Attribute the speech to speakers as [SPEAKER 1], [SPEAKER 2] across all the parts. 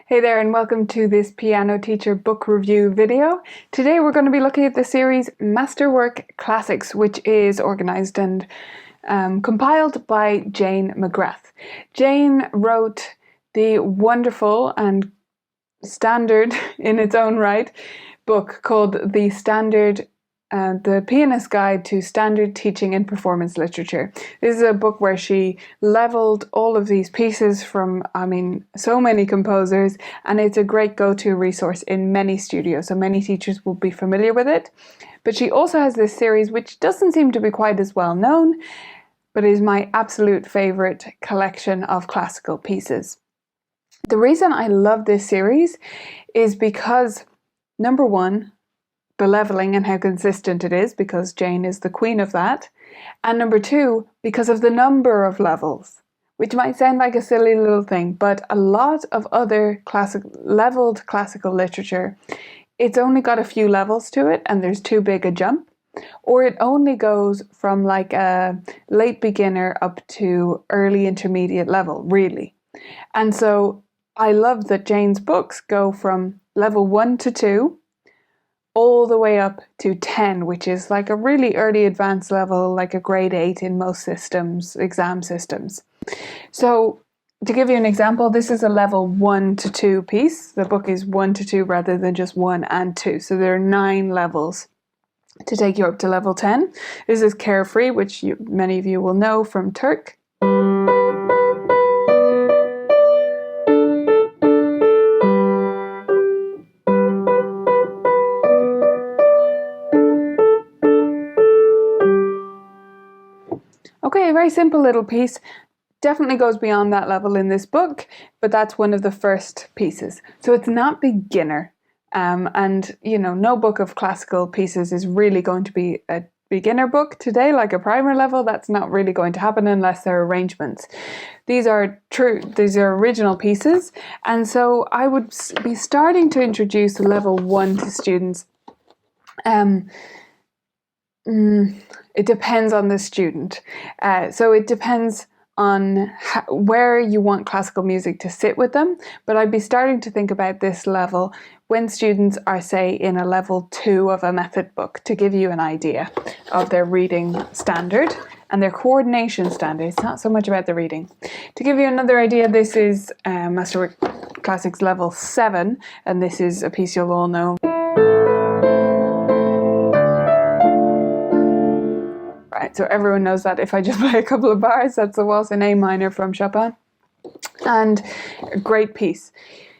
[SPEAKER 1] Hey there, and welcome to this piano teacher book review video. Today we're going to be looking at the series Masterwork Classics, which is organised and compiled by Jane Magrath. Jane wrote the wonderful and standard in its own right book called The Pianist's Guide to Standard Teaching and Performance Literature. This is a book where she leveled all of these pieces from, so many composers, and it's a great go-to resource in many studios, so many teachers will be familiar with it. But she also has this series which doesn't seem to be quite as well known, but is my absolute favorite collection of classical pieces. The reason I love this series is because, number one, the leveling and how consistent it is, because Jane is the queen of that. And number two, because of the number of levels, which might sound like a silly little thing, but a lot of other leveled classical literature, it's only got a few levels to it and there's too big a jump, or it only goes from like a late beginner up to early intermediate level, really. And so I love that Jane's books go from level 1 to 2, all the way up to 10, which is like a really early advanced level, like a grade 8 in most systems, exam systems. So to give you an example, this is a level 1 to 2 piece. The book is 1 to 2 rather than just 1 and 2. So there are 9 levels to take you up to level 10. This is Carefree, which many of you will know from Turk. Okay, a very simple little piece. Definitely goes beyond that level in this book, but that's one of the first pieces. So it's not beginner. No book of classical pieces is really going to be a beginner book today, like a primer level. That's not really going to happen unless there are arrangements. These are original pieces. And so I would be starting to introduce level 1 to students. It depends on the student. So it depends on where you want classical music to sit with them. But I'd be starting to think about this level when students are, say, in a level 2 of a method book, to give you an idea of their reading standard and their coordination standard. It's not so much about the reading. To give you another idea, this is Masterwork Classics level 7, and this is a piece you'll all know. Right, so everyone knows that if I just play a couple of bars, that's the Waltz in A minor from Chopin. And a great piece.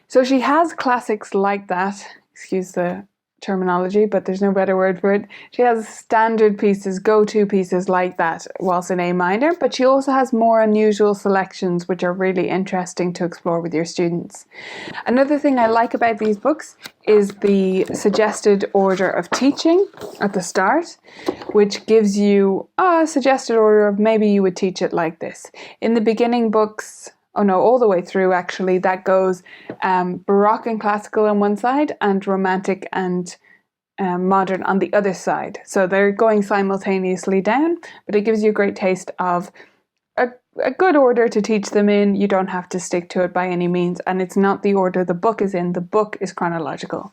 [SPEAKER 1] So she has classics like that, excuse the terminology, but there's no better word for it. She has standard pieces, go-to pieces like that, Waltz in A minor, but she also has more unusual selections which are really interesting to explore with your students. Another thing I like about these books is the suggested order of teaching at the start, which gives you a suggested order of maybe you would teach it like this. In the beginning books, all the way through actually, that goes Baroque and classical on one side and romantic and modern on the other side. So they're going simultaneously down, but it gives you a great taste of a good order to teach them in. You don't have to stick to it by any means, and it's not the order the book is in. The book is chronological.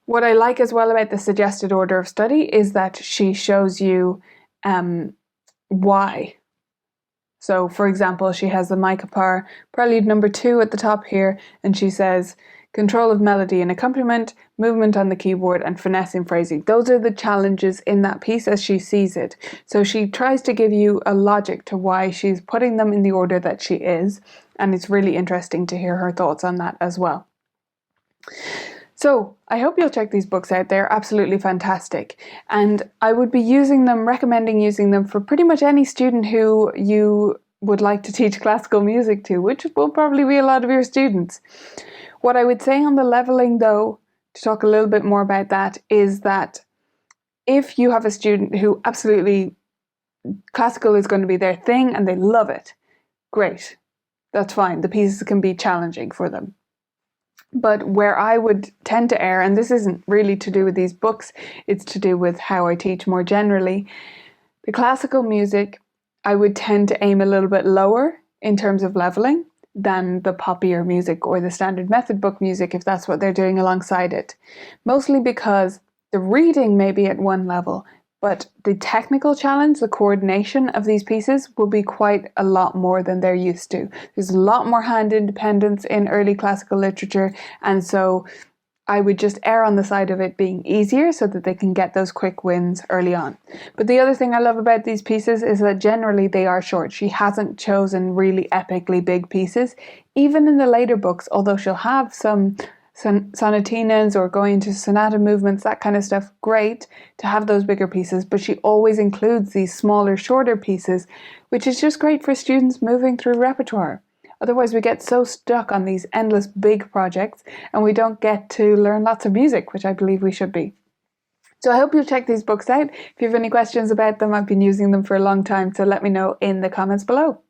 [SPEAKER 1] What I like as well about the suggested order of study is that she shows you why. So, for example, she has the Micapar Prelude number 2 at the top here, and she says, control of melody and accompaniment, movement on the keyboard, and finesse in phrasing. Those are the challenges in that piece as she sees it. So she tries to give you a logic to why she's putting them in the order that she is, and it's really interesting to hear her thoughts on that as well. So I hope you'll check these books out. They're absolutely fantastic. And I would be recommending using them for pretty much any student who you would like to teach classical music to, which will probably be a lot of your students. What I would say on the leveling, though, to talk a little bit more about that, is that if you have a student who absolutely classical is going to be their thing and they love it, great. That's fine. The pieces can be challenging for them. But where I would tend to err, and this isn't really to do with these books, it's to do with how I teach more generally, the classical music, I would tend to aim a little bit lower in terms of leveling, than the poppier music or the standard method book music if that's what they're doing alongside it. Mostly because the reading may be at one level, but the technical challenge, the coordination of these pieces will be quite a lot more than they're used to. There's a lot more hand independence in early classical literature, and so I would just err on the side of it being easier so that they can get those quick wins early on. But the other thing I love about these pieces is that generally they are short. She hasn't chosen really epically big pieces. Even in the later books, although she'll have some sonatinas or going into sonata movements, that kind of stuff, great to have those bigger pieces, but she always includes these smaller, shorter pieces, which is just great for students moving through repertoire. Otherwise, we get so stuck on these endless big projects and we don't get to learn lots of music, which I believe we should be. So I hope you'll check these books out. If you have any questions about them, I've been using them for a long time, so let me know in the comments below.